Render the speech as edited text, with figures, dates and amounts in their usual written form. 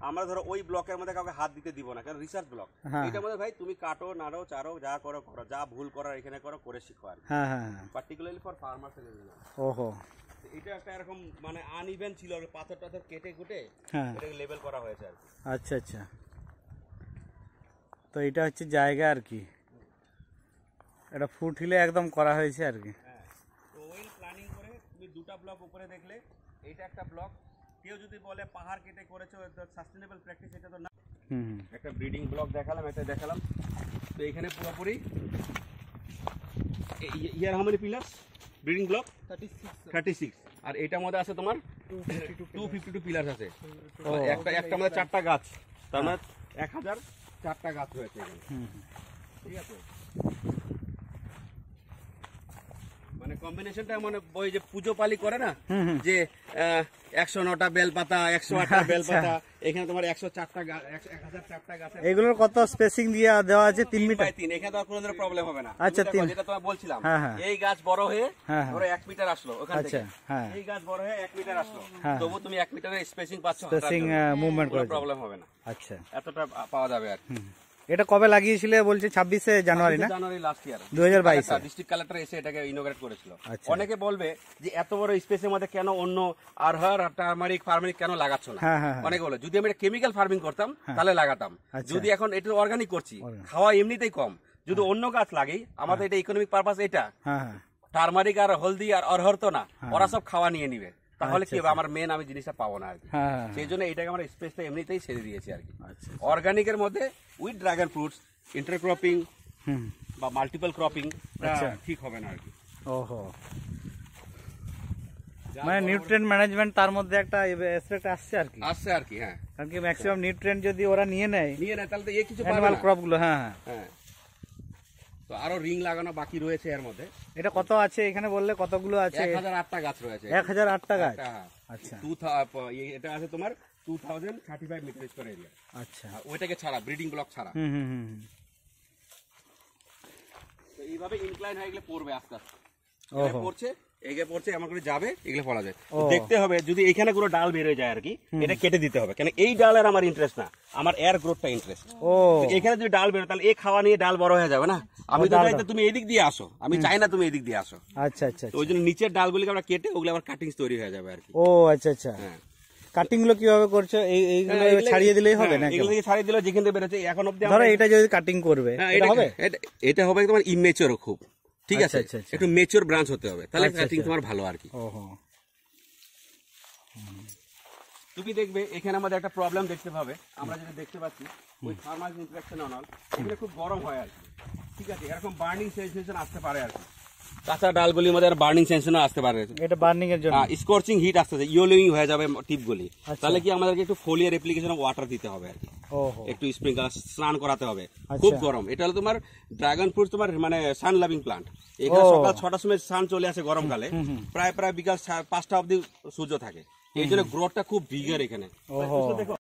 আমরা ধরো ওই ব্লকের মধ্যে কাউকে হাত দিতে দিব না, কারণ রিসার্চ ব্লক। এটার মধ্যে ভাই তুমি কাটো নাড়ো চারো যা করো করো, যা ভুল করার এখানে করো, করে শিখো আর কি। Particularly for farmers. ওহো, এটা একটা এরকম মানে আনইভেন ছিল, পাথর টাথর কেটে কুটে এটাকে লেভেল করা হয়েছে আর কি। আচ্ছা আচ্ছা, তো এটা হচ্ছে জায়গা আর কি, এটা ফুট হিলে একদম করা হয়েছে আর কি। হ্যাঁ, তো ওয়েল প্ল্যানিং করে তুমি দুটা ব্লক উপরে দেখলে, এইটা একটা ব্লক। কেউ যদি বলে পাহাড় কেটে করেছো সাস্টেনেবল প্র্যাকটিস, এটা তো না। একটা ব্রিডিং ব্লক দেখালাম, এটা দেখালাম। তো এখানে পুরোপুরি year how many pillars breeding block? 36। আর এটার মধ্যে আছে তোমার 252 পিলার্স আছে। একটা মধ্যে 4টা গাছ, তার মানে 1004টা গাছ রয়েছে এখানে। ঠিক আছে, মানে কম্বিনেশনটা মানে ওই যে পুজো পালি করে না, যে 109টা বেলপাতা, 108টা বেলপাতা, এখানে তোমার 104টা গাছ, 1004টা গাছ। এগুলোর কত স্পেসিং দিয়ে দেওয়া আছে? 3 মিটার। 3 এখানে তো কোনো ধরনের প্রবলেম হবে না। আচ্ছা, 3 যেটা তোমায় বলছিলাম, এই গাছ বড় হয়ে ধরো 1 মিটার আসলো ওখান থেকে, এই গাছ বড় হয়ে 1 মিটার আসলো, তবু তুমি 1 মিটারের স্পেসিং পাচ্ছ, স্পেসিং মুভমেন্ট করে, প্রবলেম হবে না। আচ্ছা, এতটা পাওয়া যাবে আর কি। এটা কবে লাগিয়েছিলে বলছে? 26শে জানুয়ারি না? জানুয়ারি লাস্ট ইয়ার 2022 ডিস্ট্রিক্ট কালেক্টর এসে এটাকে ইনোগ্রেট করেছিল। অনেকে বলবে যে এত বড় স্পেসের মধ্যে কেন অন্য আরহার টারমারিক ফার্মিং কেন লাগাচ্ছ না? অনেকে বলে যদি আমি কেমিক্যাল ফার্মিং করতাম তাহলে লাগাতাম, যদি এখন এটা অর্গানিক করছি, খাওয়া এমনিতেই কম, যদি অন্য গাছ লাগাই, আমাদের এটা ইকোনমিক পারপাস, এটা টারমারিক আর হলদি আর অরহর তো না, ওরা সব খাওয়া নিয়ে নিবে, তাহলে কি হবে, আমার মেন আমি জিনিসটা পাবো না আর কি। সেই জন্য এটাকে আমরা স্পেসটা এমনিতেই ছেড়ে দিয়েছি আর কি। অর্গানিকের মধ্যে উইথ ড্রাগন ফ্রুটস ইন্টারক্রপিং বা মাল্টিপল ক্রপিং ঠিক হবে না আর কি। ওহো, মানে নিউট্রিয়েন্ট ম্যানেজমেন্ট তার মধ্যে একটা এসপেক্ট আসছে আর কি। হ্যাঁ, কারণ কি ম্যাক্সিমাম নিউট্রিয়েন্ট যদি ওরা নিয়ে নেয় তাহলে তো এই কিছু অ্যানিমাল ক্রপ গুলো। হ্যাঁ। তো আরো রিং লাগানো বাকি রয়েছে এর মধ্যে। এটা কত আছে এখানে বললে? কতগুলো আছে? 1008টা গাছ রয়েছে। 1008টা গাছ। আচ্ছা, এটা আছে তোমার 2035 মিটার স্কয়ার এরিয়া। আচ্ছা, ওইটাকে ছাড়া, ব্রিডিং ব্লক ছাড়া। তো এইভাবে ইনক্লাইন হয়ে গেলে পড়বে আস্তে আস্তে, পড়ছে এগে পড়ছে এমন করে যাবে, এগুলো ফলা যায়। দেখতে হবে যদি এখানে কোনো ডাল বের হয়ে যায় আর কি, এটা কেটে দিতে হবে, কেন এই ডালের আমার ইন্টারেস্ট না, আমার এয়ার গ্রোথটা ইন্টারেস্ট। এখানে যদি ডাল বের হয় তাহলে এই খাওয়া নিয়ে ডাল বড় হয়ে যাবে না, আমি তো চাই তুমি এদিক দিয়ে আসো, আমি চাই না তুমি এদিক দিয়ে আসো। আচ্ছা আচ্ছা, ওই জন্য নিচের ডালগুলিকে আমরা কেটে ওগুলো আবার কাটিংস তৈরি হয়ে যাবে আর কি। ও আচ্ছা আচ্ছা, কাটিং গুলো কিভাবে করছো? এইগুলো ছাড়িয়ে দিলেই হবে না? এগুলো ছাড়িয়ে দিলে যেখান থেকে বেরোচ্ছে এখন অব্দি, ধরো এটা যদি কাটিং করবে এটা হবে তোমার ইমেচিওর খুব, ঠিক আছে, একটু মেচিওর ব্রাঞ্চ হতে হবে, তাহলে কাটিং তোমার ভালো আর কি। তুমি দেখবে এখানে আমাদের একটা প্রবলেম দেখতে পাবে, আমরা যেটা দেখতে পাচ্ছি ওই ফার্মার ইন্টারাকশন অনল, এখানে খুব গরম হয় আর কি, ঠিক আছে, এরকম বার্নিং সেন্সেশন আসতে পারে আর কি, কাঁচা ডালগুলির মধ্যে বার্নিং সেন্সেশন আসতে পারে, এটা বার্নিং এর জন্য স্কর্চিং হিট আসতেছে, ইয়েলোইং হয়ে যাবে টিপগুলি, তাহলে কি আমাদেরকে একটু ফোলিয়ার অ্যাপ্লিকেশন অফ ওয়াটার দিতে হবে আর কি, একটু স্প্রিংকলার স্নান করাতে হবে, খুব গরম। এটা হলো তোমার ড্রাগন ফ্রুট, তোমার মানে সান লাভিং প্লান্ট, এখানে সকাল 6টার সময় সান চলে আসে গরমকালে, প্রায় বিকাল 5টা অবধি সূর্য থাকে, এই জন্য গ্রোথটা খুব বিগার এখানে। দেখো